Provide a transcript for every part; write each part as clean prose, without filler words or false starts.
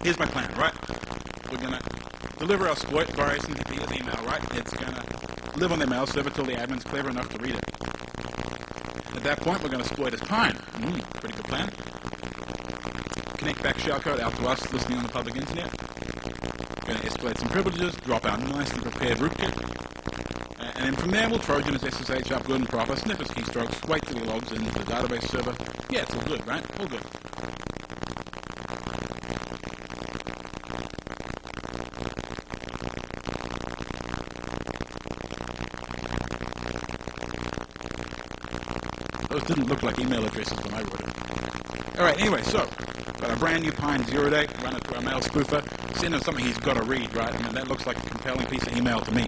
here's my plan, right? We're going to deliver our exploit via SMTP with email, right? It's going to live on their mail server till the admin's clever enough to read it. At that point, we're going to exploit his pine. Pretty good plan. Connect back shellcode out to us listening on the public internet. We're going to escalate some privileges, drop our nicely prepared rootkit. And then from there, we'll Trojan his SSH up good and proper, sniff his keystrokes, wait till he logs into the database server. Yeah, it's all good, right? All good. Those didn't look like email addresses when I wrote it. Alright, anyway, so, got a brand new Pine 0 day, run it through our mail spoofer, send him something he's got to read, right? I mean, that looks like a compelling piece of email to me.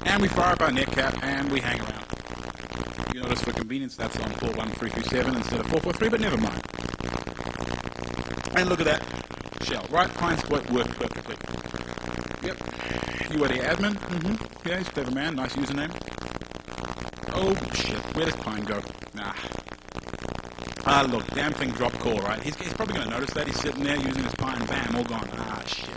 And we fire up our netcap, and we hang around. You notice for convenience, that's on port 1337 instead of 443, but never mind. And look at that shell, right? Pine exploit worked perfectly. Yep. You are the admin? Yeah, he's a clever man, nice username. Oh shit, where does Pine go? Nah. Look, damn thing dropped call, right? He's probably going to notice that. He's sitting there using his Pine, bam, all gone. Shit.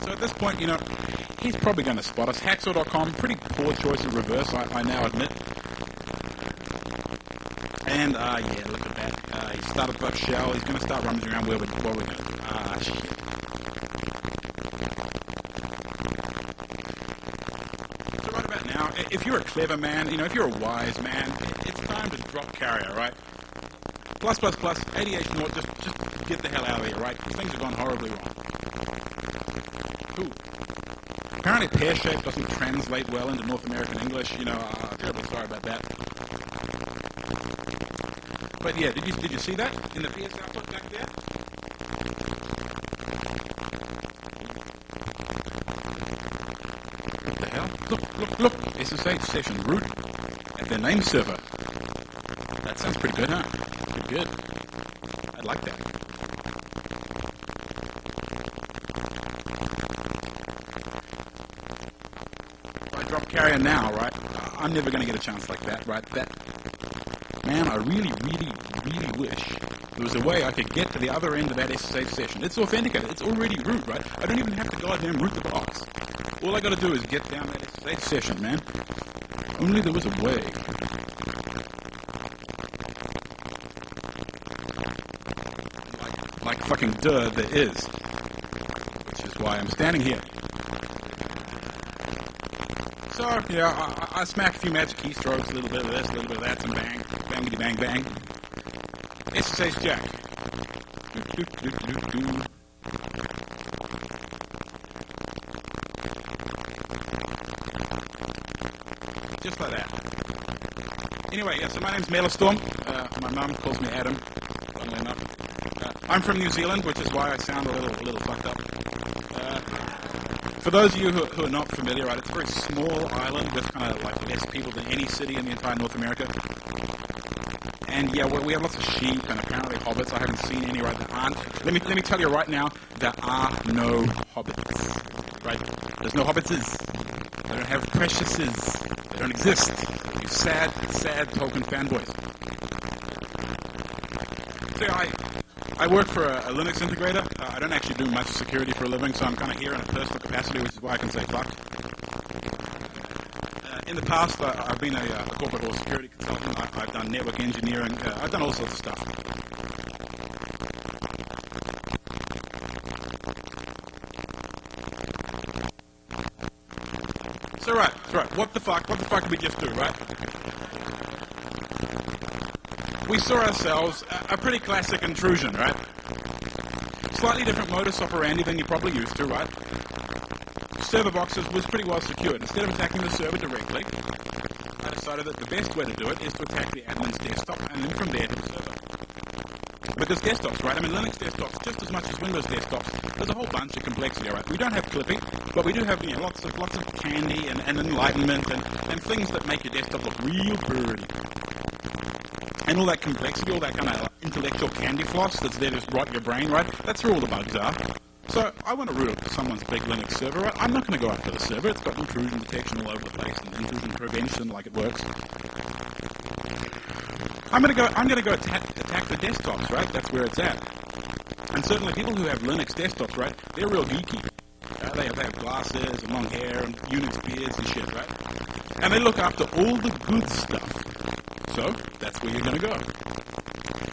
So at this point, you know, he's probably going to spot us. Hacksaw.com, pretty poor choice of reverse, I now admit. And, yeah, look at that. He started that shell. He's going to start rummaging around where we're going. Shit. So right about now, if you're a clever man, you know, if you're a wise man, it's time to drop carrier, right? ++, 88 naught, just get the hell out of here, right? Things have gone horribly wrong. Ooh. Apparently pear-shaped doesn't translate well into North American English, you know, terribly sorry about that. But yeah, did you see that in the PS output back there? What the hell? Look, SSH session root at their name server. That sounds pretty good, huh? Pretty good. I'd like that. If I drop carrier now, right? I'm never going to get a chance like that, right? Man, I really wish there was a way I could get to the other end of that SSH session. It's authenticated. It's already root, right? I don't even have to goddamn root the box. All I gotta do is get down that SSH session, man. Only there was a way. Like fucking duh, there is. Which is why I'm standing here. So, yeah, I smack a few magic keystrokes, a little bit of this, a little bit of that, some bang. Bangity bang bang. SSH Jack. Just like that. Anyway, yeah, so my name's Storm. My mum calls me Adam, funnily enough. I'm from New Zealand, which is why I sound a little fucked up. For those of you who are not familiar, right, it's a very small island with kind of like less people than any city in the entire North America. And yeah, we have lots of sheep and apparently hobbits. I haven't seen any right there aren't. Let me tell you right now, there are no hobbits. Right? There's no hobbitses. They don't have preciouses. They don't exist. You sad Tolkien fanboys. So I work for a Linux integrator. I don't actually do much security for a living, so I'm kind of here in a personal capacity, which is why I can say fuck. In the past, I've been a corporate or security consultant. I've done network engineering. I've done all sorts of stuff. So right. What the fuck did we just do, right? We saw ourselves a pretty classic intrusion, right? Slightly different modus operandi than you're probably used to, right? Server boxes was pretty well secured. Instead of attacking the server directly, I decided that the best way to do it is to attack the admin's desktop and then from there to the server. Because desktops, right? I mean, Linux desktops, just as much as Windows desktops, there's a whole bunch of complexity, right? We don't have clipping, but we do have, you know, lots of candy and enlightenment and things that make your desktop look real pretty. And all that complexity, all that kind of intellectual candy floss that's there to just rot your brain, right? That's where all the bugs are. So I want to root up someone's big Linux server. Right? I'm not going to go after the server. It's got intrusion detection all over the place and intrusion prevention like it works. I'm going to go attack the desktops, right? That's where it's at. And certainly people who have Linux desktops, right? They're real geeky. They have glasses and long hair and Unix beards and shit, right? And they look after all the good stuff. So that's where you're going to go.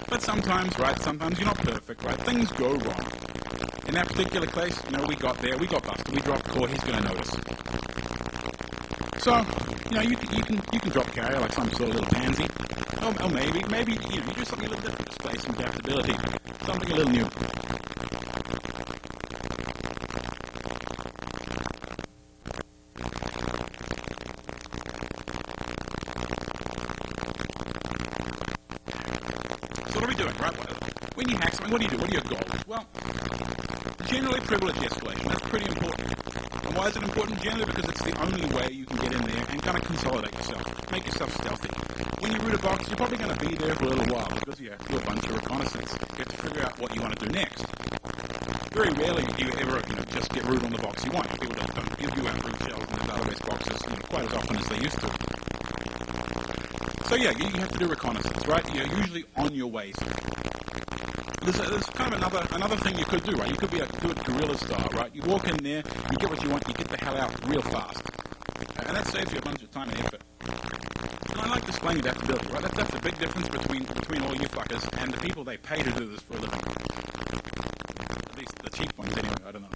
But sometimes, right? Sometimes you're not perfect, right? Things go wrong. In that particular case, we got busted, we dropped core, he's going to notice. So, you can drop carrier like some sort of little pansy. Or maybe, you do something a little different, display some adaptability, something a little new. So what are we doing, right? When you hack something, what do you do? What are your goals? Well, generally privilege escalation. That's pretty important. And why is it important? Generally because it's the only way you can get in there and kind of consolidate yourself. Make yourself stealthy. When you root a box, you're probably going to be there for a little while because you have to do a bunch of reconnaissance. You have to figure out what you want to do next. Very rarely do you ever just get root on the box you want. People don't give you out root shells in the database boxes quite as often as they used to. So yeah, you have to do reconnaissance, right? You're usually on your way. There's kind of another thing you could do, right? You could do it guerrilla style, right? You walk in there, you get what you want, you get the hell out real fast. And that saves you a bunch of time and effort. And I like displaying adaptability, right? That's the big difference between all you fuckers and the people they pay to do this for a living. At least the cheap ones anyway, I don't know.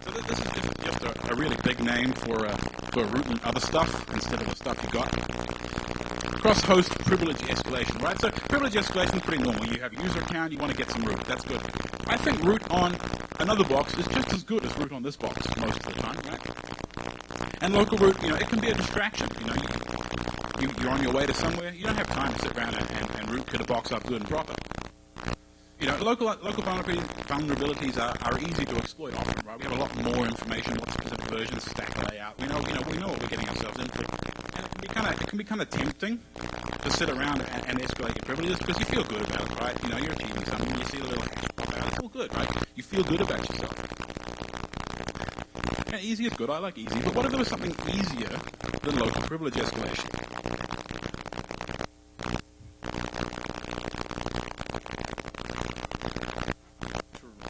So this is just a really big name for rooting other stuff instead of the stuff you got. Cross-host privilege escalation, right? So privilege escalation is pretty normal. You have a user account, you want to get some root. That's good. I think root on another box is just as good as root on this box most of the time, right? And local root, it can be a distraction. You're on your way to somewhere. You don't have time to sit around and root get a box up good and proper. Local vulnerabilities are easy to exploit often, right? We have a lot more information, what specific versions, stack layout. We know what we're getting ourselves into. And it can be kind of tempting to sit around and escalate your privileges because you feel good about it, right? You're achieving something, you see a little it's all good, right? You feel good about yourself. And easy is good, I like easy, but what if there was something easier than local privilege escalation?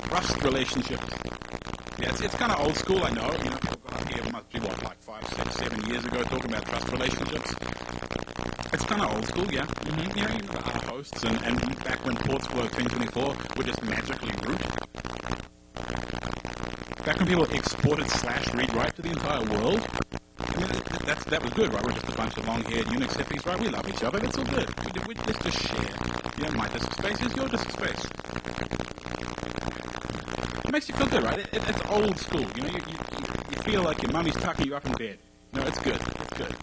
Trust relationships. Yeah, it's kind of old school, I know. People got up here, must be like 5, 6, 7 years ago talking about trust relationships. It's kind of old school, yeah. Mm-hmm. You got other hosts, and back when ports were 1024, were just magically root. Back when people exported /read-write to the entire world, that was good, right? We're just a bunch of long-haired Unix hippies, right? We love each other, it's all good. Let's just share. My disk space is your disk space. It makes you feel good, right? It's old school. You feel like your mummy's tucking you up in bed. It's good. It's good.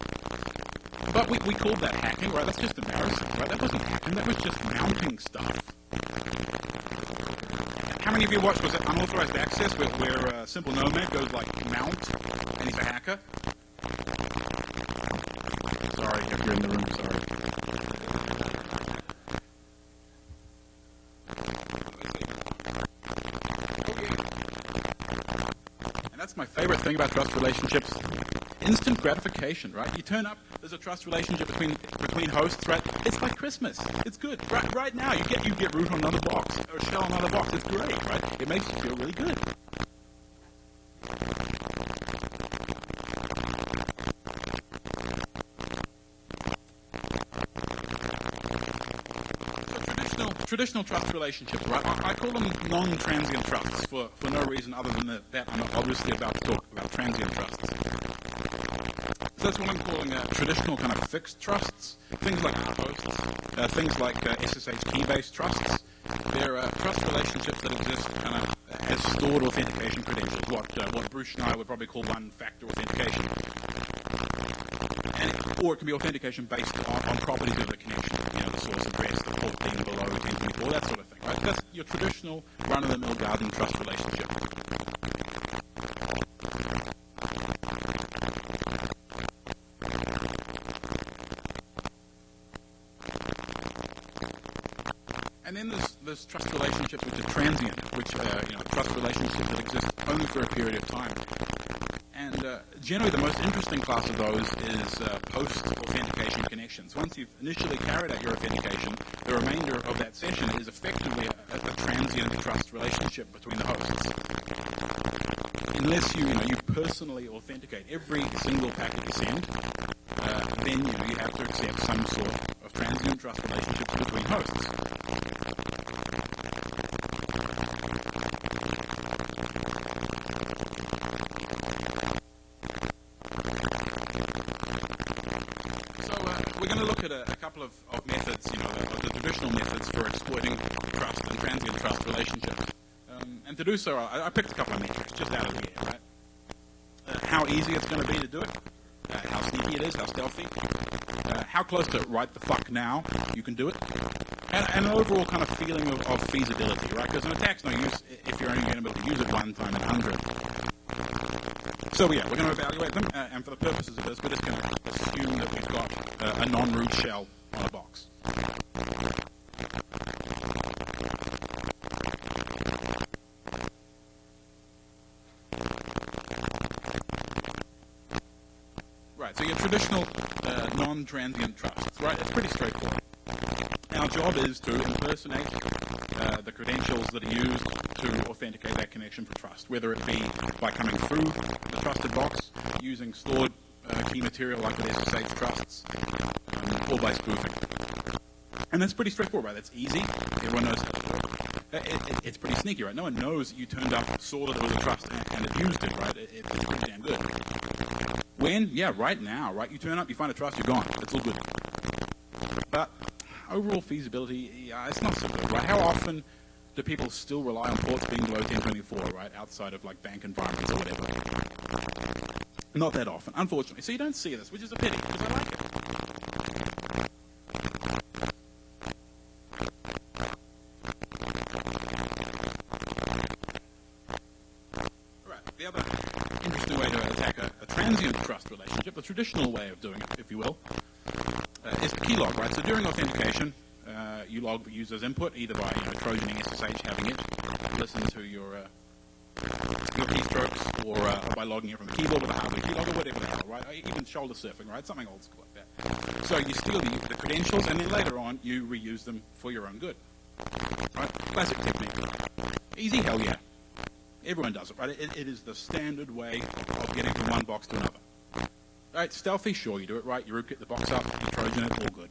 But we called that hacking, right? That's just embarrassing, right? That wasn't hacking. That was just mounting stuff. How many of you watched, was it Unauthorized Access, where Simple Nomad goes like mount, and he's a hacker? Sorry, if you're in the room, sorry. That's my favorite thing about trust relationships. Instant gratification, right? You turn up, there's a trust relationship between hosts, right? It's like Christmas. It's good. Right now, you get root on another box, or shell on another box. It's great, right? It makes you feel really good. Traditional trust relationships, right? I call them non-transient trusts for no reason other than that I'm obviously about to talk about transient trusts. So that's what I'm calling traditional kind of fixed trusts. Things like outposts, things like SSH key-based trusts. They're trust relationships that exist kind of as stored authentication credentials, what Bruce and I would probably call one-factor authentication. Or it can be authentication based on properties of the connection, the source address, the port being below 1024, that sort of thing, right? That's your traditional run-of-the-mill guardian trust relationship. course, trust relationships which are transient, which trust relationships that exist only for a period of time. And generally the most interesting class of those is post-authentication connections. Once you've initially carried out your authentication, the remainder of that session is effectively a transient trust relationship between the hosts. Unless you personally authenticate every single packet you send, then you have to accept some sort of transient trust relationships between hosts. We're going to look at a couple of methods, the traditional methods for exploiting trust and transient trust relationships. And to do so, I picked a couple of metrics just out of the air, right? How easy it's going to be to do it, how sneaky it is, how stealthy, how close to right the fuck now you can do it, and an overall kind of feeling of feasibility, right? Because an attack's no use if you're only going to be able to use it one time in 100. So yeah, we're going to evaluate them, and for the purposes of this, we're just going to assume that we've got a non-root shell on a box. Right, so your traditional non-transient trusts, right? It's pretty straightforward. Our job is to impersonate the credentials that are used to authenticate that connection for trust, whether it be by coming through the trusted box, using stored key material like with SSH trusts, or by spoofing. And that's pretty straightforward, right? That's easy. Everyone knows how to do it. It's pretty sneaky, right? No one knows that you turned up, sorted all the trust, and abused it, right? It's pretty damn good. When? Yeah, right now, right? You turn up, you find a trust, you're gone. It's all good. But overall feasibility, yeah, it's not so good, right? How often do people still rely on ports being below 1024, right? Outside of like bank environments or whatever. Not that often, unfortunately. So you don't see this, which is a pity, because I like it. Right, the other interesting way to attack a transient trust relationship, the traditional way of doing it, if you will, is the keylog, right? So during authentication, you log the user's input, either by Trojaning SSH, having it listen to your keystrokes, or by logging it from the keyboard with a hardware keylog, or whatever the hell, right? Even shoulder surfing, right? Something old school like that. So you steal the credentials, and then later on, you reuse them for your own good. Right? Classic technique. Easy? Hell yeah. Everyone does it, right? It is the standard way of getting from one box to another. Right? Stealthy? Sure, you do it right. You rootkit the box up, you Trojan it, all good.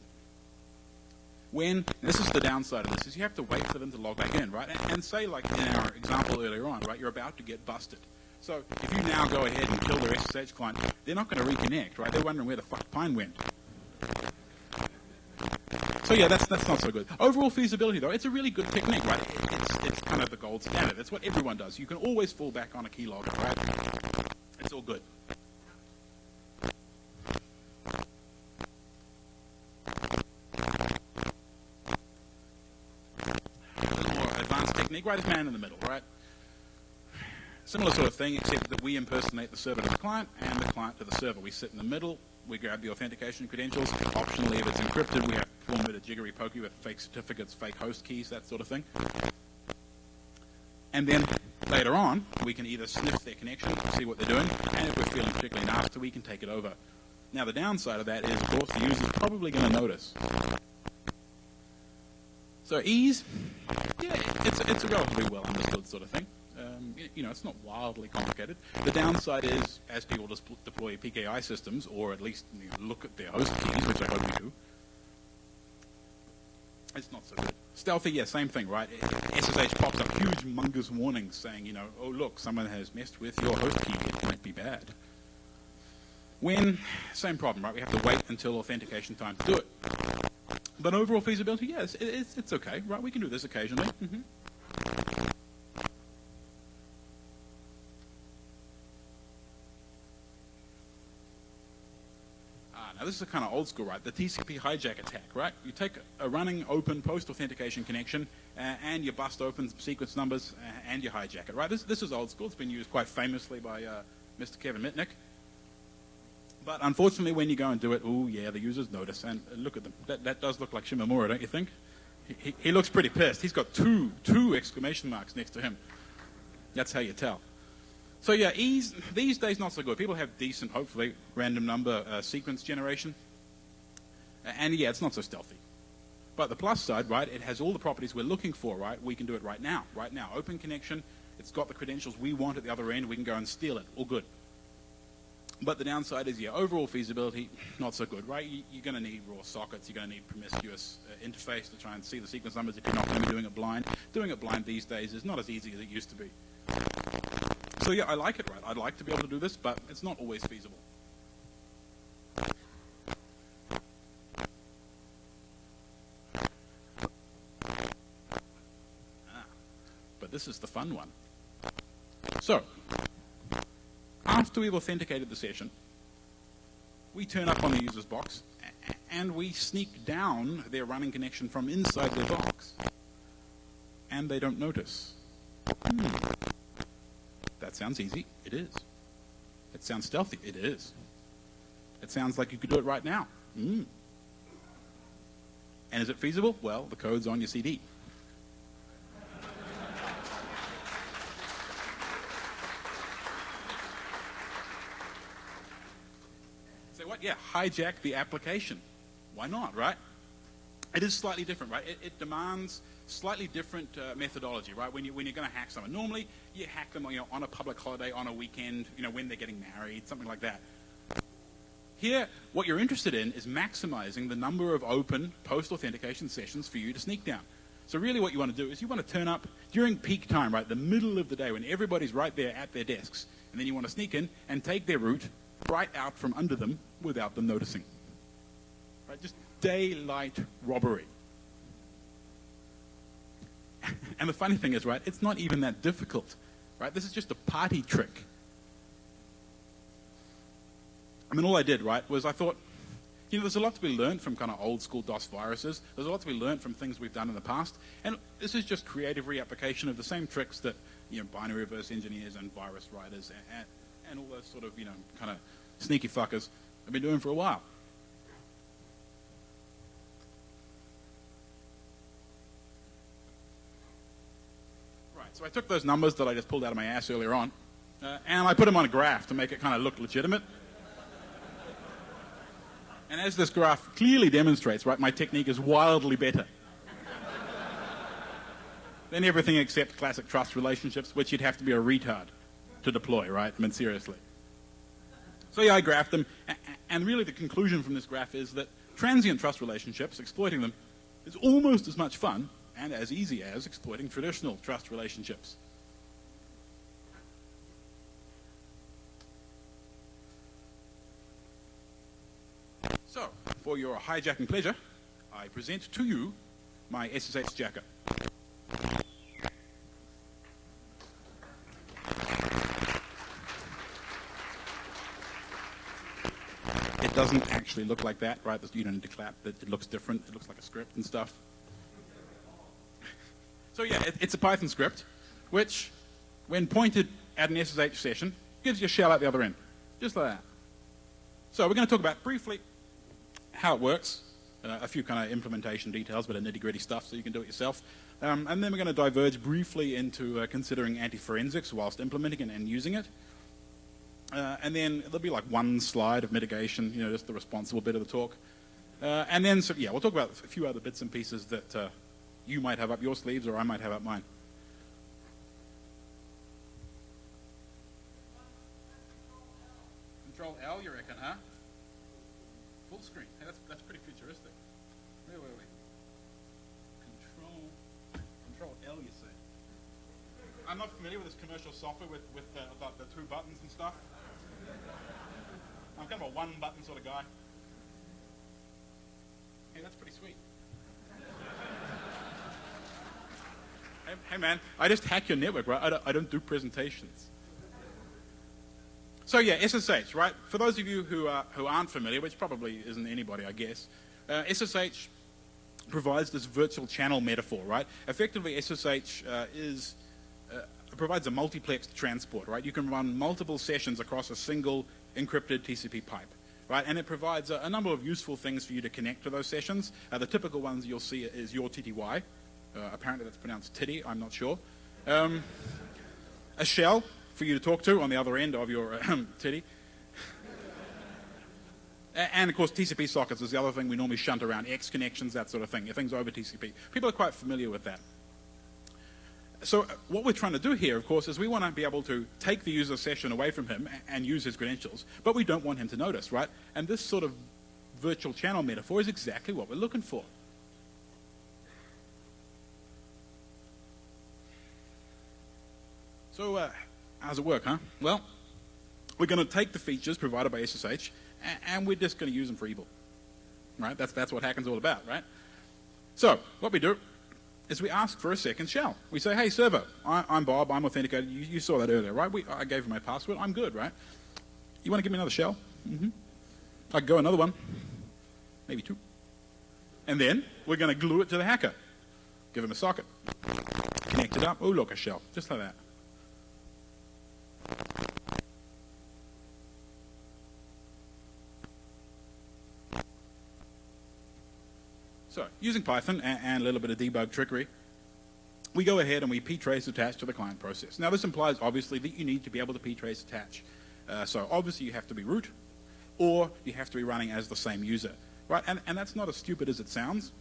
When, this is the downside of this, is you have to wait for them to log back in, right? And say, like in our example earlier on, right, you're about to get busted. So if you now go ahead and kill their SSH client, they're not going to reconnect, right? They're wondering where the fuck Pine went. So yeah, that's not so good. Overall feasibility, though, it's a really good technique, right? It's kind of the gold standard. It's what everyone does. You can always fall back on a keylogger, right? It's all good. Greatest man in the middle, right? Similar sort of thing, except that we impersonate the server to the client and the client to the server. We sit in the middle, we grab the authentication credentials. Optionally, if it's encrypted, we have to perform a bit of jiggery pokey with fake certificates, fake host keys, that sort of thing. And then later on, we can either sniff their connection, see what they're doing, and if we're feeling particularly nasty, we can take it over. Now, the downside of that is, of course, the user's probably going to notice. So ease, yeah, it's a relatively well understood sort of thing. It's not wildly complicated. The downside is, as people deploy PKI systems, or at least look at their host keys, which I hope we do, it's not so good. Stealthy, yeah, same thing, right? SSH pops up huge, humongous warnings saying, oh look, someone has messed with your host key. It might be bad. When, same problem, right? We have to wait until authentication time to do it. But overall feasibility, yes, it's okay, right? We can do this occasionally. Mm-hmm. Now this is kind of old school, right? The TCP hijack attack, right? You take a running open post-authentication connection and you bust open some sequence numbers and you hijack it, right? This is old school. It's been used quite famously by Mr. Kevin Mitnick. But unfortunately, when you go and do it, oh yeah, the users notice, and look at them. That does look like Shimamura, don't you think? He looks pretty pissed. He's got two exclamation marks next to him. That's how you tell. So yeah, these days not so good. People have decent, hopefully, random number sequence generation. And yeah, it's not so stealthy. But the plus side, right, it has all the properties we're looking for, right? We can do it right now. Right now, open connection. It's got the credentials we want at the other end. We can go and steal it. All good. But the downside is, yeah, overall feasibility, not so good, right? You're going to need raw sockets. You're going to need promiscuous interface to try and see the sequence numbers if you're not going to be doing it blind. Doing it blind these days is not as easy as it used to be. So yeah, I like it, right? I'd like to be able to do this, but it's not always feasible. But this is the fun one. So, after we've authenticated the session, we turn up on the user's box and we sneak down their running connection from inside their box. And they don't notice. That sounds easy. It is. It sounds stealthy. It is. It sounds like you could do it right now. And is it feasible? Well, the code's on your CD. Say what? Yeah, hijack the application. Why not, right? It is slightly different, right? It demands slightly different methodology, right? When you're going to hack someone, normally you hack them, on a public holiday, on a weekend, when they're getting married, something like that. Here, what you're interested in is maximizing the number of open post-authentication sessions for you to sneak down. So really, what you want to do is you want to turn up during peak time, right, the middle of the day when everybody's right there at their desks, and then you want to sneak in and take their root right out from under them without them noticing. Right? Just daylight robbery. And the funny thing is, right, it's not even that difficult, right? This is just a party trick. I mean, all I did, right, was I thought, there's a lot to be learned from kind of old school DOS viruses. There's a lot to be learned from things we've done in the past. And this is just creative reapplication of the same tricks that, binary reverse engineers and virus writers and all those sort of, kind of sneaky fuckers have been doing for a while. So I took those numbers that I just pulled out of my ass earlier on, and I put them on a graph to make it kind of look legitimate. And as this graph clearly demonstrates, right, my technique is wildly better than everything except classic trust relationships, which you'd have to be a retard to deploy, right? I mean, seriously. So yeah, I graphed them, and really the conclusion from this graph is that transient trust relationships, exploiting them, is almost as much fun and as easy as exploiting traditional trust relationships. So, for your hijacking pleasure, I present to you my SSH jacker. It doesn't actually look like that, right? You don't need to clap. It looks different. It looks like a script and stuff. So yeah, it's a Python script, which, when pointed at an SSH session, gives you a shell at the other end, just like that. So we're going to talk about briefly how it works, a few kind of implementation details, but nitty-gritty stuff, so you can do it yourself. And then we're going to diverge briefly into considering anti-forensics whilst implementing it and using it. And then there'll be like one slide of mitigation, just the responsible bit of the talk. And then, so, yeah, we'll talk about a few other bits and pieces that you might have up your sleeves or I might have up mine. Control L, you reckon, huh? Full screen. Hey, that's pretty futuristic. Wait. Control L, you say? I'm not familiar with this commercial software with the two buttons and stuff. I'm kind of a one-button sort of guy. Hey, that's pretty sweet. Hey man, I just hack your network, right? I don't do presentations. So yeah, SSH, right? For those of you who aren't familiar, which probably isn't anybody, I guess, SSH provides this virtual channel metaphor, right? Effectively, SSH provides a multiplexed transport, right? You can run multiple sessions across a single encrypted TCP pipe. right? And it provides a number of useful things for you to connect to those sessions. The typical ones you'll see is your TTY. Apparently that's pronounced titty, I'm not sure. A shell for you to talk to on the other end of your titty. And of course, TCP sockets is the other thing we normally shunt around, X connections, that sort of thing, things over TCP. People are quite familiar with that. So what we're trying to do here, of course, is we want to be able to take the user session away from him and use his credentials, but we don't want him to notice, right? And this sort of virtual channel metaphor is exactly what we're looking for. So how does it work, huh? Well, we're going to take the features provided by SSH, and we're just going to use them for evil, right? That's what hacking's all about, right? So what we do is we ask for a second shell. We say, hey, server, I'm Bob, I'm authenticated. You saw that earlier, right? I gave you my password. I'm good, right? You want to give me another shell? Mm-hmm. I can go another one, maybe two. And then we're going to glue it to the hacker. Give him a socket. Connect it up. Oh, look, a shell, just like that. So, using Python and a little bit of debug trickery, we go ahead and we ptrace attach to the client process. Now, this implies, obviously, that you need to be able to ptrace attach. So, obviously, you have to be root, or you have to be running as the same user, right? And that's not as stupid as it sounds.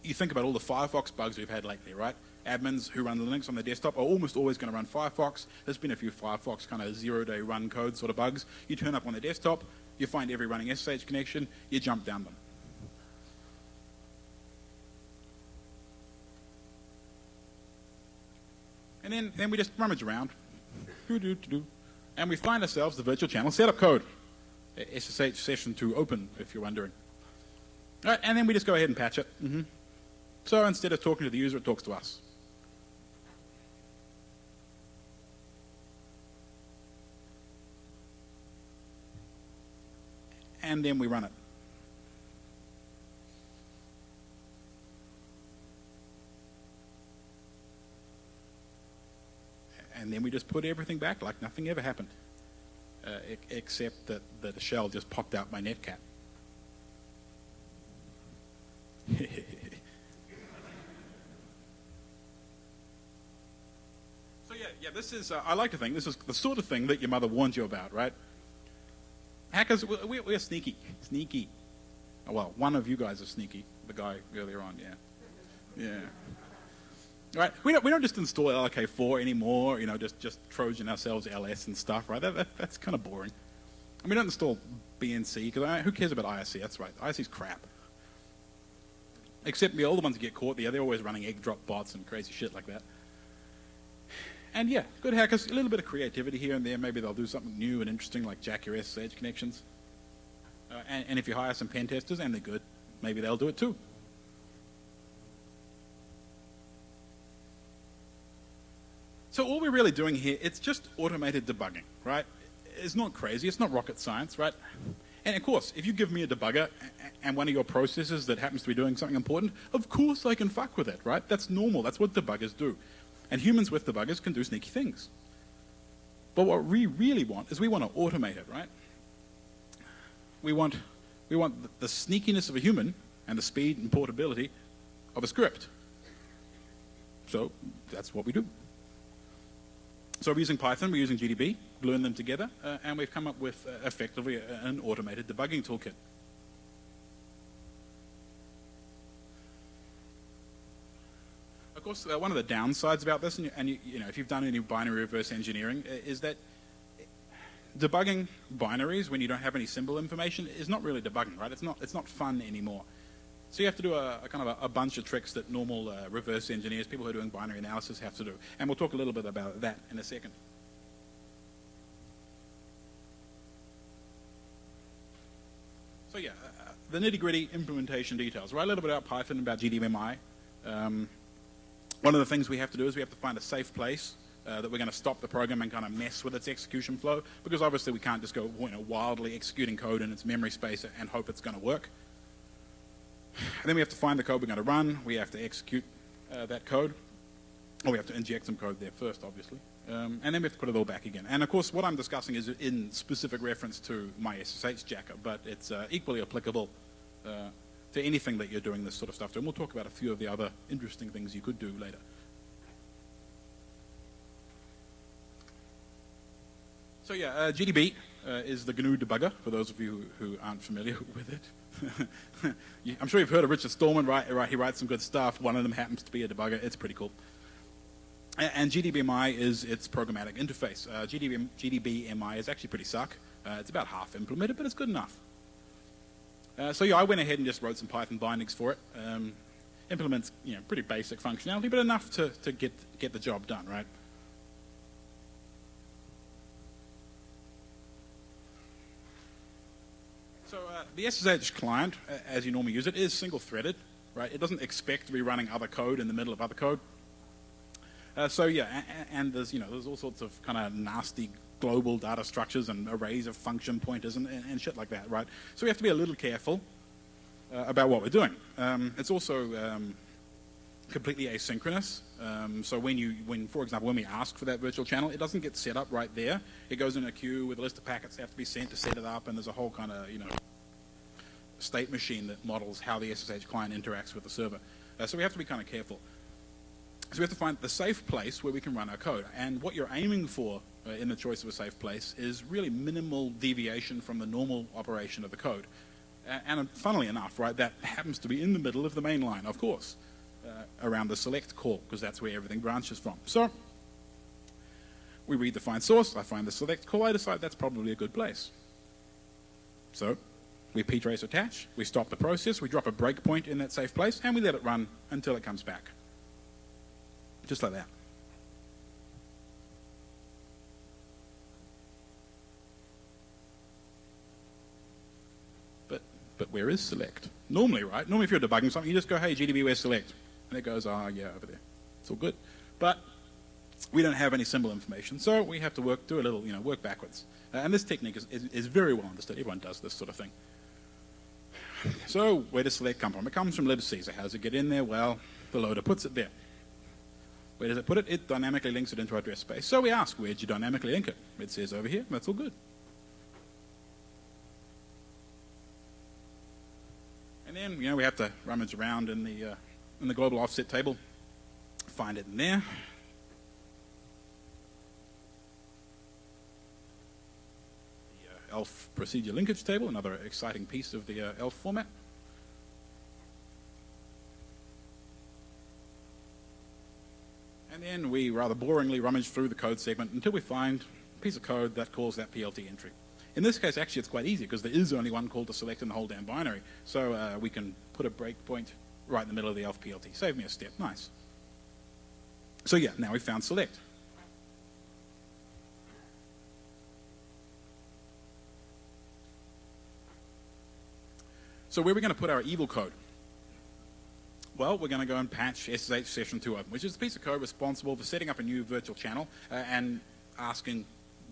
You think about all the Firefox bugs we've had lately, right? Admins who run Linux on their desktop are almost always going to run Firefox. There's been a few Firefox kind of zero-day run code sort of bugs. You turn up on their desktop, you find every running SSH connection, you jump down them. And then we just rummage around, and we find ourselves the virtual channel setup code, SSH session to open, if you're wondering. All right, and then we just go ahead and patch it. So instead of talking to the user, it talks to us. And then we run it. And then we just put everything back like nothing ever happened, except that the shell just popped out my netcat. So yeah, this is, I like to think, this is the sort of thing that your mother warned you about, right? Hackers, we're sneaky. Oh, well, one of you guys is sneaky, the guy earlier on, yeah. Right, we don't just install LRK4 anymore, you know, just Trojan ourselves LS and stuff, right? That's kind of boring. And we don't install BNC, because who cares about IRC? That's right, IRC's crap. Except the older ones get caught, they're always running egg drop bots and crazy shit like that. And yeah, good hackers, a little bit of creativity here and there, maybe they'll do something new and interesting like jack your SSH connections. And if you hire some pen testers and they're good, maybe they'll do it too. So all we're really doing here, it's just automated debugging, right? It's not crazy, it's not rocket science, right? And of course, if you give me a debugger and one of your processes that happens to be doing something important, of course I can fuck with it, right? That's normal, that's what debuggers do. And humans with debuggers can do sneaky things. But what we really want is we want to automate it, right? We want the sneakiness of a human and the speed and portability of a script. So that's what we do. So we're using Python, we're using GDB, gluing them together, and we've come up with effectively an automated debugging toolkit. Of course, one of the downsides about this, and you know, if you've done any binary reverse engineering, is that debugging binaries when you don't have any symbol information is not really debugging, right? It's not fun anymore. So you have to do a kind of a bunch of tricks that normal reverse engineers, people who are doing binary analysis, have to do. And we'll talk a little bit about that in a second. So yeah, the nitty-gritty implementation details, right? A little bit about Python, about GDMI. One of the things we have to do is we have to find a safe place that we're going to stop the program and kind of mess with its execution flow, because obviously we can't just go wildly executing code in its memory space and hope it's going to work. And then we have to find the code we're going to run. We have to execute that code. Or we have to inject some code there first, obviously. And then we have to put it all back again. And of course, what I'm discussing is in specific reference to my SSH jacker, but it's equally applicable to anything that you're doing this sort of stuff to. And we'll talk about a few of the other interesting things you could do later. So yeah, GDB is the GNU debugger, for those of you who aren't familiar with it. I'm sure you've heard of Richard Stallman, right? He writes some good stuff. One of them happens to be a debugger. It's pretty cool. And GDBMI is its programmatic interface. GDBMI is actually pretty suck. It's about half implemented, but it's good enough. So yeah, I went ahead and just wrote some Python bindings for it. Implements, pretty basic functionality, but enough to get the job done, right? So the SSH client, as you normally use it, is single-threaded, right? It doesn't expect to be running other code in the middle of other code. So yeah, and there's all sorts of kind of nasty global data structures and arrays of function pointers and shit like that, right? So we have to be a little careful about what we're doing. It's also completely asynchronous. So for example, when we ask for that virtual channel, it doesn't get set up right there. It goes in a queue with a list of packets that have to be sent to set it up, and there's a whole kind of state machine that models how the SSH client interacts with the server. So we have to be kind of careful. So we have to find the safe place where we can run our code. And what you're aiming for in the choice of a safe place is really minimal deviation from the normal operation of the code. And funnily enough, right, that happens to be in the middle of the main line, of course, around the select call, because that's where everything branches from. So we read the find source, I find the select call, I decide that's probably a good place. So we ptrace attach, we stop the process, we drop a breakpoint in that safe place, and we let it run until it comes back. Just like that. But where is select? Normally, right? Normally if you're debugging something, you just go, hey, GDB, where's select? And it goes, yeah, over there. It's all good. But we don't have any symbol information, so we have to do a little, work backwards. And this technique is very well understood. Everyone does this sort of thing. So where does select come from? It comes from libc. So how does it get in there? Well, the loader puts it there. Where does it put it? It dynamically links it into our address space. So we ask, where'd you dynamically link it? It says over here. That's all good. And then, we have to rummage around in the global offset table, find it in there. The ELF procedure linkage table, another exciting piece of the ELF format. And then we rather boringly rummage through the code segment until we find a piece of code that calls that PLT entry. In this case, actually, it's quite easy because there is only one call to select in the whole damn binary. So we can put a breakpoint right in the middle of the ELF PLT. Save me a step. Nice. So yeah, now we've found select. So where are we going to put our evil code? Well, we're going to go and patch SSH session 2 open, which is a piece of code responsible for setting up a new virtual channel and asking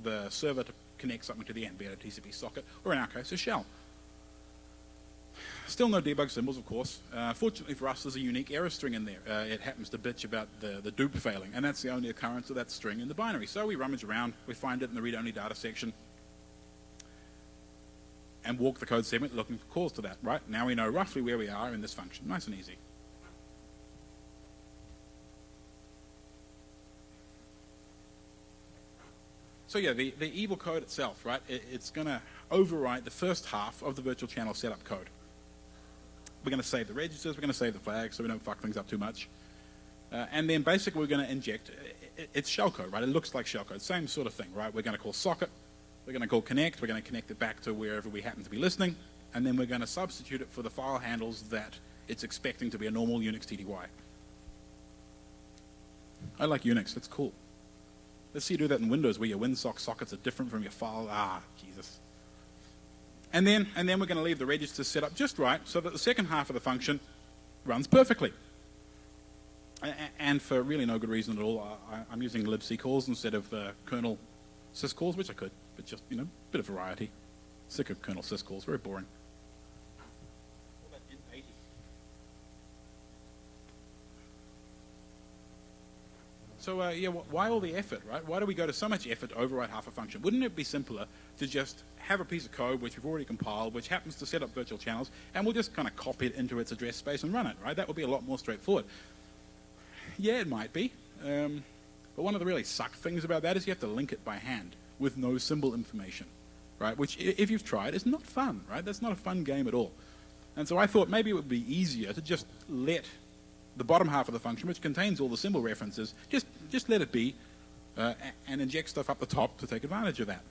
the server to connect something to the end, be it a TCP socket, or in our case, a shell. Still no debug symbols, of course. Fortunately for us, there's a unique error string in there. It happens to bitch about the dupe failing, and that's the only occurrence of that string in the binary. So we rummage around, we find it in the read-only data section, and walk the code segment looking for calls to that, right? Now we know roughly where we are in this function. Nice and easy. So yeah, the evil code itself, right? It's going to overwrite the first half of the virtual channel setup code. We're going to save the registers, we're going to save the flags so we don't fuck things up too much. And then basically we're going to inject, it's shellcode, right? It looks like shellcode, same sort of thing, right? We're going to call socket, we're going to call connect, we're going to connect it back to wherever we happen to be listening, and then we're going to substitute it for the file handles that it's expecting to be a normal Unix TTY. I like Unix, it's cool. Let's see you do that in Windows where your WinSock sockets are different from your file. Ah, Jesus. And then we're going to leave the registers set up just right so that the second half of the function runs perfectly. And for really no good reason at all, I'm using libc calls instead of kernel syscalls, which I could, but just, a bit of variety. Sick of kernel syscalls, very boring. So yeah, why all the effort, right? Why do we go to so much effort to override half a function? Wouldn't it be simpler to just have a piece of code which we've already compiled, which happens to set up virtual channels, and we'll just kind of copy it into its address space and run it, right? That would be a lot more straightforward. Yeah, it might be. But one of the really suck things about that is you have to link it by hand with no symbol information, right? Which, if you've tried, is not fun, right? That's not a fun game at all. And so I thought maybe it would be easier to just let the bottom half of the function, which contains all the symbol references, just let it be and inject stuff up the top to take advantage of that.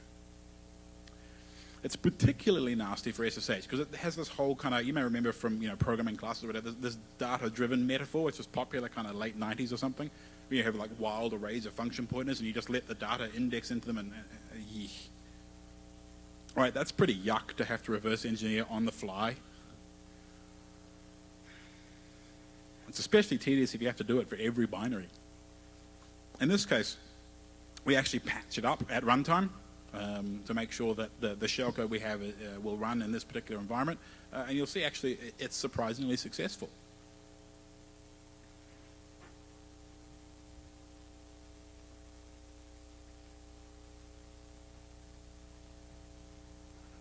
It's particularly nasty for SSH because it has this whole kind of, you may remember from programming classes or whatever, this data-driven metaphor, which was popular kind of late 90s or something, where you have like wild arrays of function pointers and you just let the data index into them and right, that's pretty yuck to have to reverse engineer on the fly. It's especially tedious if you have to do it for every binary. In this case, we actually patch it up at runtime to make sure that the shellcode we have will run in this particular environment. And you'll see actually it's surprisingly successful.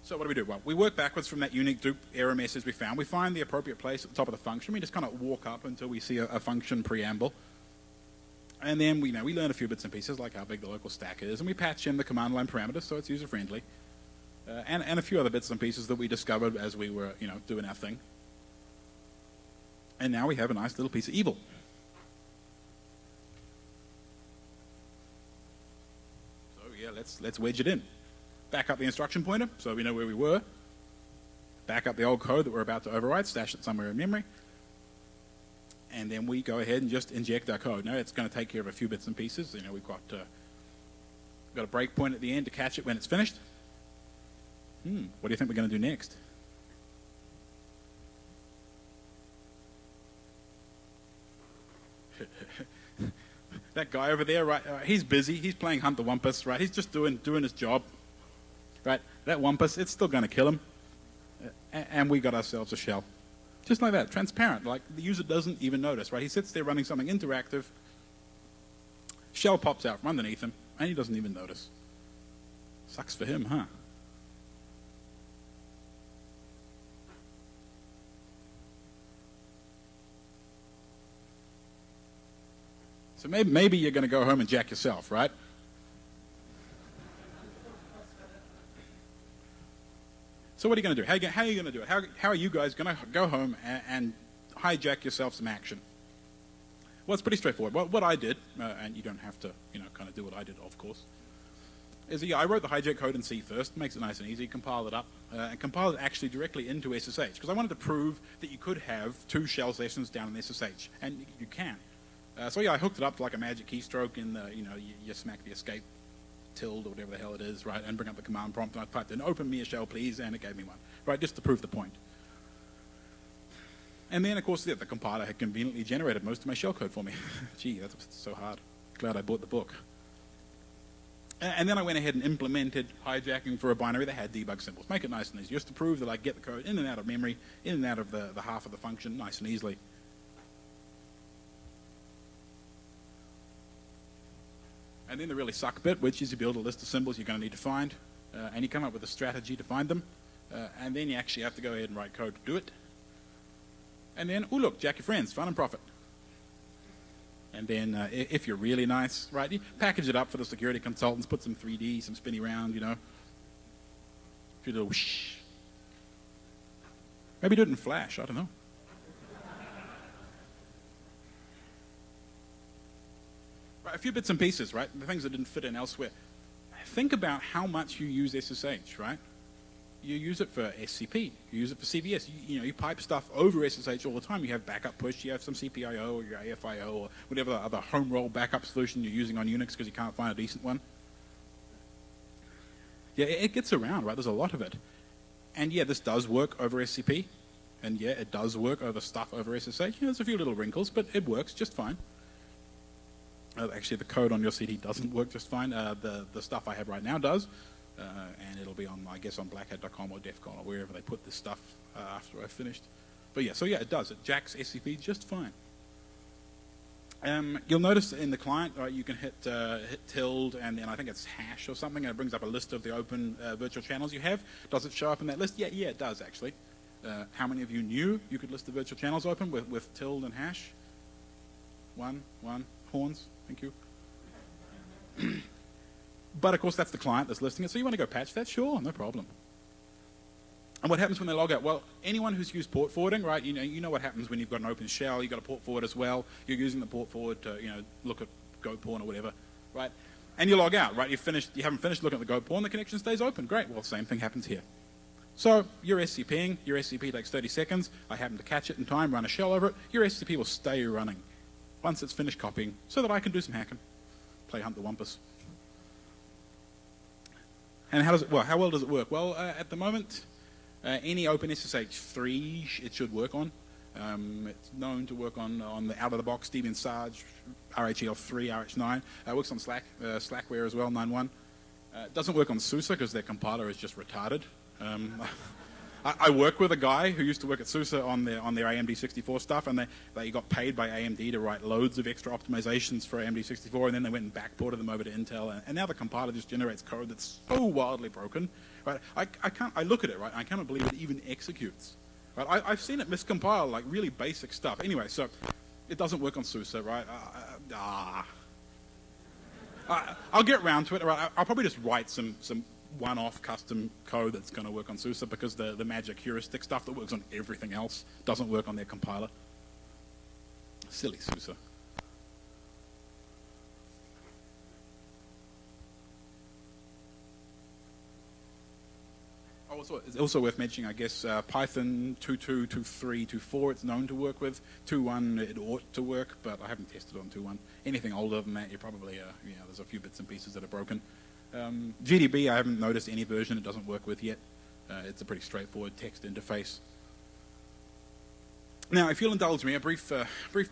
So what do? Well, we work backwards from that unique dupe error message we found. We find the appropriate place at the top of the function. We just kind of walk up until we see a function preamble. And then we learn a few bits and pieces, like how big the local stack is, and we patch in the command line parameters so it's user-friendly. And a few other bits and pieces that we discovered as we were doing our thing. And now we have a nice little piece of evil. So yeah, let's wedge it in. Back up the instruction pointer, so we know where we were. Back up the old code that we're about to overwrite, stash it somewhere in memory. And then we go ahead and just inject our code. Now it's going to take care of a few bits and pieces. We've got a breakpoint at the end to catch it when it's finished. What do you think we're going to do next? That guy over there, right? He's busy. He's playing Hunt the Wumpus, right? He's just doing his job. Right, that Wumpus, it's still going to kill him. And we got ourselves a shell. Just like that, transparent, like the user doesn't even notice, right? He sits there running something interactive, shell pops out from underneath him, and he doesn't even notice. Sucks for him, huh? So maybe you're going to go home and jack yourself, right? So what are you going to do? How are you going to do it? How are you guys going to go home and hijack yourself some action? Well, it's pretty straightforward. What I did, and you don't have to, kind of do what I did, of course, is I wrote the hijack code in C first, makes it nice and easy, compiled it up, and compiled it actually directly into SSH, because I wanted to prove that you could have two shell sessions down in SSH, and you can. So yeah, I hooked it up to like a magic keystroke in the, you smack the escape tilde or whatever the hell it is, right, and bring up the command prompt, and I typed in, open me a shell, please, and it gave me one, right, just to prove the point. And then, of course, the compiler had conveniently generated most of my shellcode for me. Gee, that's so hard. Glad I bought the book. And then I went ahead and implemented hijacking for a binary that had debug symbols. Make it nice and easy, just to prove that I get the code in and out of memory, in and out of the half of the function, nice and easily. And then the really suck bit, which is you build a list of symbols you're going to need to find, and you come up with a strategy to find them, and then you actually have to go ahead and write code to do it. And then, oh look, jack your friends, fun and profit. And then if you're really nice, right, you package it up for the security consultants, put some 3D, some spinny round, do a little whoosh. Maybe do it in Flash, I don't know. Right, a few bits and pieces, right, the things that didn't fit in elsewhere. Think about how much you use SSH, right? You use it for SCP, you use it for CVS, you pipe stuff over SSH all the time. You have backup push, you have some CPIO or your AFIO or whatever other home roll backup solution you're using on Unix because you can't find a decent one. Yeah, it gets around, right? There's a lot of it. And yeah, this does work over SCP, and yeah, it does work over stuff over SSH. There's a few little wrinkles, but it works just fine. Actually, the code on your CD doesn't work just fine. The stuff I have right now does. And it'll be on, I guess, on blackhat.com or DEF CON or wherever they put this stuff after I've finished. But yeah, so yeah, it does. It jacks SCP just fine. You'll notice in the client, right, you can hit tilde and then I think it's hash or something, and it brings up a list of the open virtual channels you have. Does it show up in that list? Yeah, it does actually. How many of you knew you could list the virtual channels open with tilde and hash? One. Horns. Thank you. But of course, that's the client that's listing it. So you want to go patch that? Sure, no problem. And what happens when they log out? Well, anyone who's used port forwarding, right? You know what happens when you've got an open shell. You've got a port forward as well. You're using the port forward to look at Go porn or whatever, right? And you log out, right? You haven't finished looking at the Go porn. The connection stays open. Great. Well, same thing happens here. So you're SCPing. Your SCP takes 30 seconds. I happen to catch it in time, run a shell over it. Your SCP will stay running once it's finished copying, so that I can do some hacking, play Hunt the Wumpus. And how well does it work? Well, at the moment, any OpenSSH 3 it should work on. It's known to work on the out-of-the-box Debian Sarge, RHEL3, RH9. It works on Slackware as well, 9.1. It doesn't work on SUSE because their compiler is just retarded. I work with a guy who used to work at SUSE on their AMD 64 stuff, and they got paid by AMD to write loads of extra optimizations for AMD 64, and then they went and backported them over to Intel, and now the compiler just generates code that's so wildly broken. Right? I look at it, right? I cannot believe it even executes. Right? I've seen it miscompile like really basic stuff. Anyway, so it doesn't work on SUSE, right? I'll get around to it. Right? I'll probably just write some one-off custom code that's going to work on SUSE, because the magic heuristic stuff that works on everything else doesn't work on their compiler. Silly SUSE. It's also worth mentioning, I guess, Python 2.2, 2.3, 2.4 it's known to work with. 2.1 it ought to work, but I haven't tested on 2.1. Anything older than that, you probably, there's a few bits and pieces that are broken. GDB, I haven't noticed any version it doesn't work with yet. It's a pretty straightforward text interface. Now, if you'll indulge me, a brief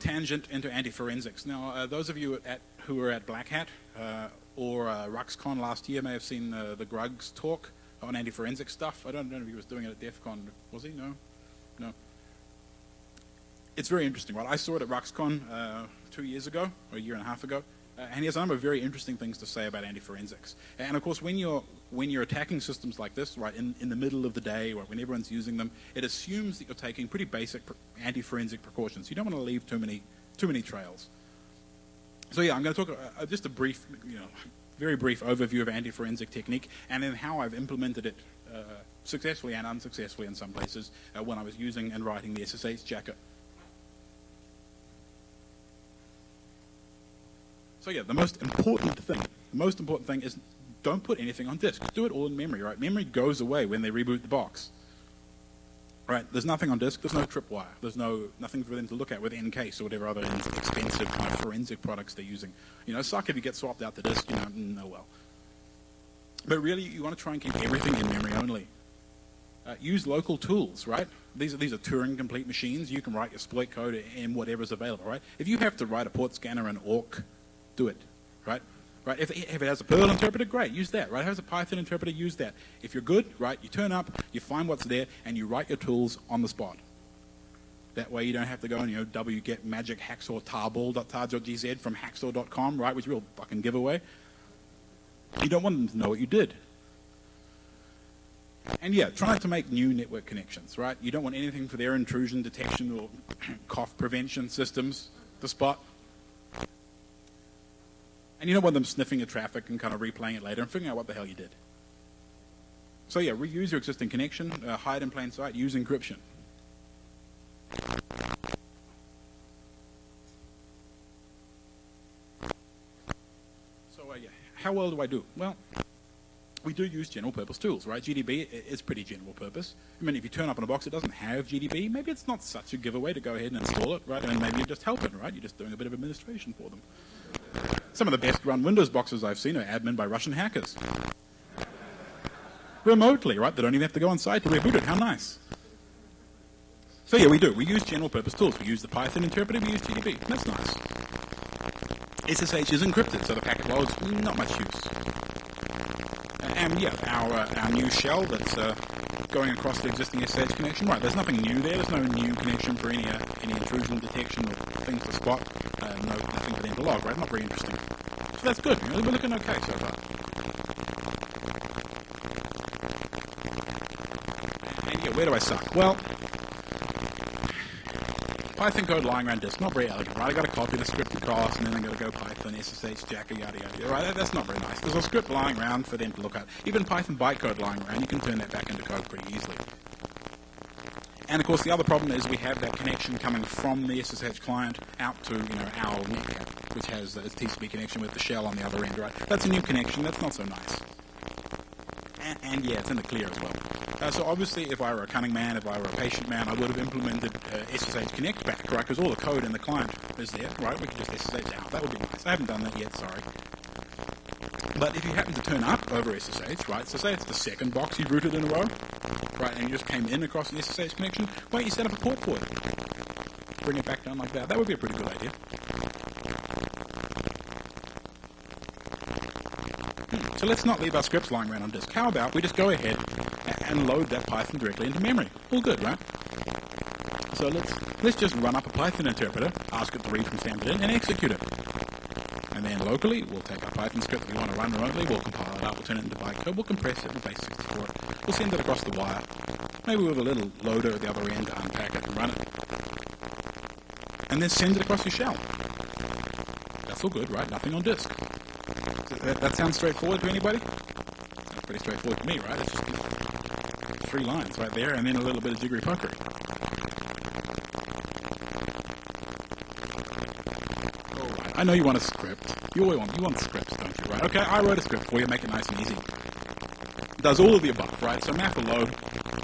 tangent into anti-forensics. Now, those of you who were at Black Hat or RuxCon last year may have seen the Grugs talk on anti-forensic stuff. I don't know if he was doing it at DEF CON. Was he? No. It's very interesting, right? I saw it at RuxCon 2 years ago, or a year and a half ago. And he has a number of very interesting things to say about anti-forensics. And of course, when you're attacking systems like this, right, in the middle of the day, or when everyone's using them, it assumes that you're taking pretty basic anti-forensic precautions. You don't want to leave too many trails. So yeah, I'm going to talk just a brief, very brief overview of anti-forensic technique, and then how I've implemented it successfully and unsuccessfully in some places when I was using and writing the SSH jacket. So yeah, the most important thing is don't put anything on disk. Do it all in memory, right? Memory goes away when they reboot the box. Right? There's nothing on disk. There's no tripwire. There's nothing for them to look at with Encase or whatever other expensive kind of forensic products they're using. Suck if you get swapped out the disk. No well. But really, you want to try and keep everything in memory only. Use local tools, right? These are Turing complete machines. You can write your exploit code in whatever's available, right? If you have to write a port scanner in awk, do it, right? Right? If it has a Perl interpreter, great, use that, right? If it has a Python interpreter, use that. If you're good, right, you turn up, you find what's there, and you write your tools on the spot. That way you don't have to go and, wget magic hacksaw tarball.tar.gz from hacksaw.com, right, which is a real fucking giveaway. You don't want them to know what you did. And yeah, try not to make new network connections, right? You don't want anything for their intrusion detection or cough prevention systems to spot. And you don't want them sniffing your traffic and kind of replaying it later and figuring out what the hell you did. So yeah, reuse your existing connection, hide in plain sight, use encryption. So yeah, how well do I do? Well, we do use general purpose tools, right? GDB is pretty general purpose. I mean, if you turn up on a box that doesn't have GDB, maybe it's not such a giveaway to go ahead and install it, right? And maybe you're just helping, right? You're just doing a bit of administration for them. Some of the best run Windows boxes I've seen are admin by Russian hackers. Remotely, right? They don't even have to go on site to reboot it. How nice. So yeah, we do. We use general purpose tools. We use the Python interpreter, we use GDB. That's nice. SSH is encrypted, so the packet loads not much use. And yeah, our new shell that's going across the existing SSH connection, right, there's nothing new there. There's no new connection for any intrusion detection or things to spot. nothing for them to log, right? Not very interesting. So that's good. We're looking okay so far. And yeah, where do I suck? Well, Python code lying around disk, not very elegant, right? I got to copy the script across, and then I got to go Python, SSH, Jacker, yada yada, right? That's not very nice. There's a script lying around for them to look at. Even Python bytecode lying around, you can turn that back into code pretty easily. And of course, the other problem is we have that connection coming from the SSH client out to our root, which has its TCP connection with the shell on the other end, right? That's a new connection. That's not so nice. And yeah, it's in the clear as well. So obviously, if I were a cunning man, if I were a patient man, I would have implemented SSH connect back, right? Because all the code in the client is there, right? We could just SSH out. That would be nice. I haven't done that yet, sorry. But if you happen to turn up over SSH, right? So say it's the second box you've routed in a row, right? And you just came in across an SSH connection. Why don't you set up a port for it? Bring it back down like that. That would be a pretty good idea. So let's not leave our scripts lying around on disk. How about we just go ahead and load that Python directly into memory? All good, right? So let's just run up a Python interpreter, ask it to read from standard in, and execute it. And then locally, we'll take our Python script that we want to run remotely, we'll compile it up, we'll turn it into bytecode, we'll compress it in base64, we'll send it across the wire, maybe with a little loader at the other end to unpack it and run it. And then send it across your shell. That's all good, right? Nothing on disk. That sounds straightforward to anybody? That's pretty straightforward to me, right? It's just 3 lines right there, and then a little bit of jiggery pokery. All right. I know you want a script. You want scripts, don't you, right? Okay, I wrote a script for you, make it nice and easy. It does all of the above, right? So map will load,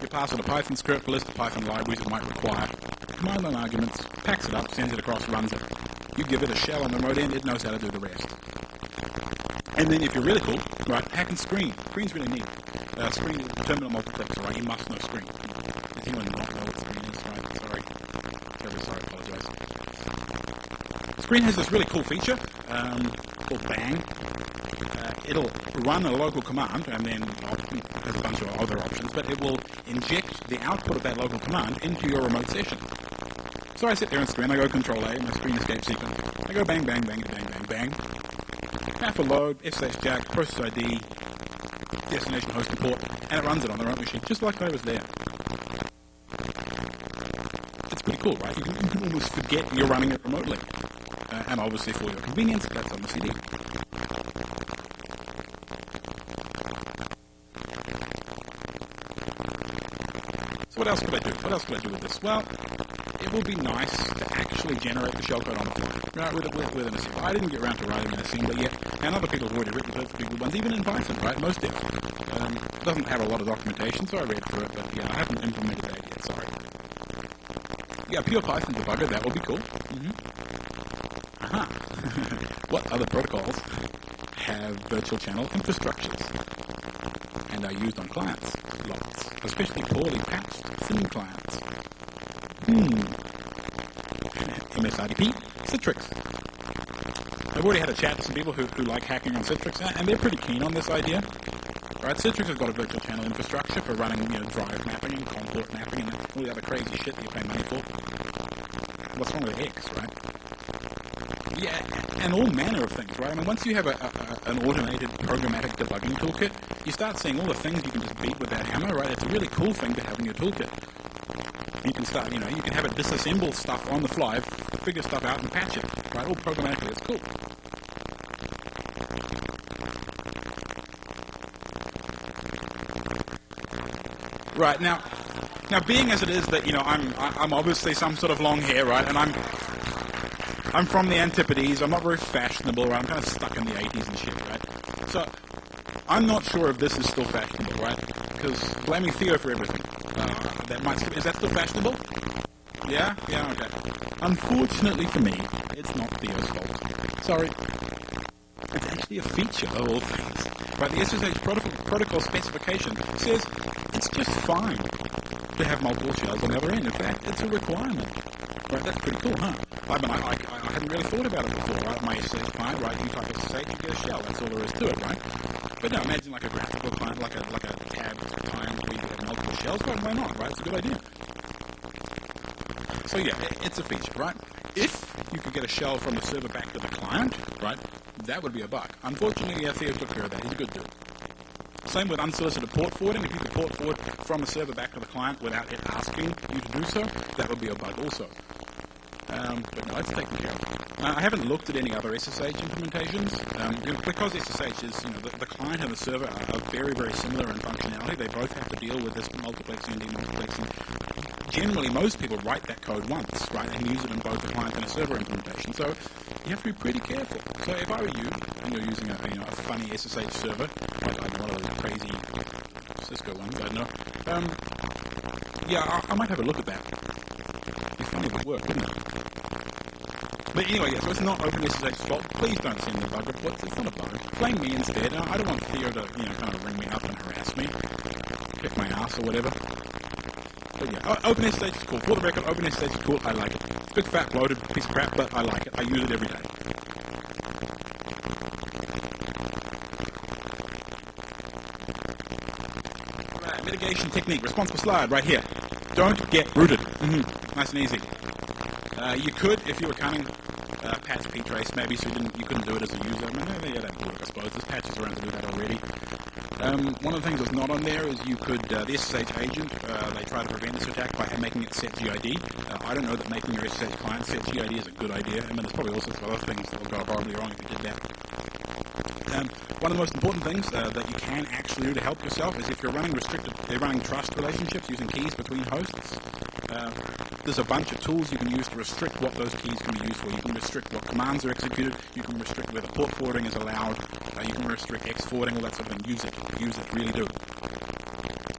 you pass it a Python script, a list of Python libraries it might require, command line arguments, packs it up, sends it across, runs it. You give it a shell on the remote end, it knows how to do the rest. And then if you're really cool, right, hack and screen. Screen's really neat. Screen is a terminal multiplexer, right? You must know screen. Does anyone not know what screen is, right? Sorry. Terribly sorry, apologize. Screen has this really cool feature called bang. It'll run a local command, and then there's a bunch of other options, but it will inject the output of that local command into your remote session. So I sit there on screen, I go Control A, my screen escape sequence. I go bang, bang, bang, bang, bang, bang. Map will load, SSH jack, process ID, destination host and port, and it runs it on the remote machine, just like I was there. It's pretty cool, right? You can almost forget you're running it remotely. And obviously for your convenience, that's on the CD. So what else could I do? What else could I do with this? Well, it will be nice to actually generate the shellcode on the fly, right, with an assembler. I didn't get around to writing an assembler yet, and other people have already written perfectly good ones, even in Python, right, most devs. It doesn't have a lot of documentation, so I read through it, but yeah, I haven't implemented that yet, sorry. Yeah, pure Python debugger, that would be cool. What other protocols have virtual channel infrastructures and are used on clients? Lots, especially poorly patched thin clients. MSIDP, Citrix. I've already had a chat with some people who like hacking on Citrix, and they're pretty keen on this idea. Right, Citrix has got a virtual channel infrastructure for running, drive mapping and COM port mapping and all the other crazy shit that you pay money for. What's wrong with X, right? Yeah, and all manner of things, right? I mean, once you have an automated programmatic debugging toolkit, you start seeing all the things you can just beat with that hammer, right? It's a really cool thing to have in your toolkit. You can start, you can have it disassemble stuff on the fly, figure stuff out and patch it, right? All programmatically, it's cool. Right, now being as it is that, I'm obviously some sort of long hair, right? And I'm from the Antipodes, I'm not very fashionable, right? I'm kind of stuck in the 80s and shit, right? So, I'm not sure if this is still fashionable, right? Because blaming Theo for everything. Is that still fashionable? Yeah, okay. Unfortunately for me, it's not Theo's fault. Sorry. It's actually a feature of all things. Right, the SSH protocol specification says it's just fine to have multiple shells on the other end. In fact, it's a requirement. Right, that's pretty cool, huh? I hadn't really thought about it before, right? My SSH client, right, you type SSH, you get a shell, that's all there is to it, right? But now imagine like a graphical client, like a tabbed client where you have multiple shells, well, why not, right? It's a good idea. So yeah, it's a feature, right? If you could get a shell from the server back to the client, right? That would be a bug. Unfortunately, Theo took care of that. He's a good dude. Same with unsolicited port forwarding. If you could port forward from the server back to the client without it asking you to do so, that would be a bug also. But no, it's taken care of. I haven't looked at any other SSH implementations, because SSH is, the client and the server are very, very similar in functionality. They both have to deal with this multiplexing and demultiplexing. Generally, most people write that code once, right, and use it in both the client and a server implementation. So you have to be pretty careful. So if I were you, and you're using a funny SSH server, like one of those crazy Cisco ones, I don't know. I might have a look at that. It'd be funny if it worked, wouldn't it? But anyway, so it's not OpenSSH's fault. Please don't send the bug reports. It's not a bug. Blame me instead. I don't want Theo to, kind of ring me up and harass me, kick my ass or whatever. But yeah, OpenSSH is cool. For the record, OpenSSH is cool. I like it. It's a big fat bloated piece of crap, but I like it. I use it every day. Right, mitigation technique. Responsible slide right here. Don't get rooted. Nice and easy. You could, if you were coming, patch ptrace maybe, so you couldn't do it as a user. That'd work, I suppose. There's patches around to do that already. One of the things that's not on there is you could, the SSH agent, they try to prevent this attack by making it set GID. I don't know that making your SSH client set GID is a good idea. There's probably all sorts of other things that will go horribly wrong if you did that. One of the most important things that you can actually do to help yourself is if you're running trust relationships using keys between hosts. There's a bunch of tools you can use to restrict what those keys can be used for. You can restrict what commands are executed. You can restrict whether port forwarding is allowed. You can restrict X forwarding, all that sort of thing. Use it, really do.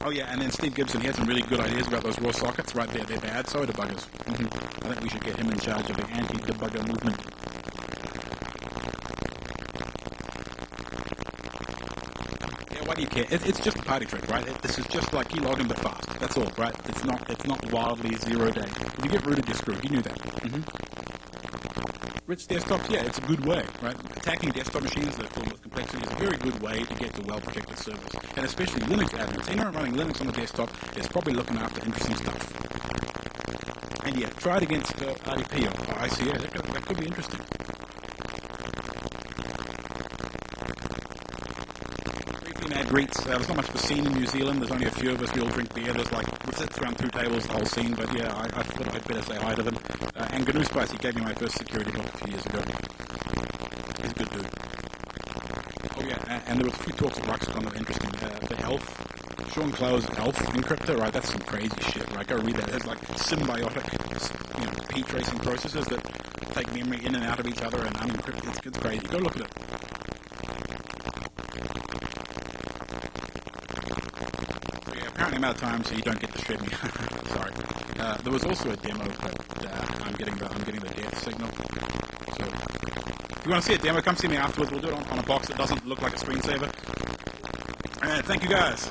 Oh yeah, and then Steve Gibson, he had some really good ideas about those raw sockets. Right there, they're bad. So are debuggers. I think we should get him in charge of the anti-debugger movement. Why do you care? It's just a party trick, right? This is just like keylogin but fast. That's all, right? It's not wildly 0 day. If you get rooted, you're screwed. You knew that. Rich desktops, yeah, it's a good way, right? Attacking desktop machines that are filled with complexity is a very good way to get to well-protected servers. And especially Linux admins. Anyone running Linux on the desktop is probably looking after interesting stuff. And yeah, try it against RDP or ICA. That could be interesting. Mad greets. There's not much of a scene in New Zealand. There's only a few of us. We all drink beer. We sit around 2 tables, the whole scene. But yeah, I thought I'd better say hi to them. And GNU Spice, he gave me my first security block a few years ago. He's a good dude. Oh yeah, and there was a few talks at RuxCon that were interesting. The ELF, Sean Clow's ELF encryptor, right? That's some crazy shit, right? Go read that. There's like symbiotic, p-tracing processes that take memory in and out of each other and unencrypt. It's crazy. Go look at it. Apparently I'm out of time, so you don't get to shred me. Sorry. There was also a demo, but I'm getting the death signal. So if you want to see a demo, come see me afterwards. We'll do it on a box that doesn't look like a screensaver. Alright, thank you guys.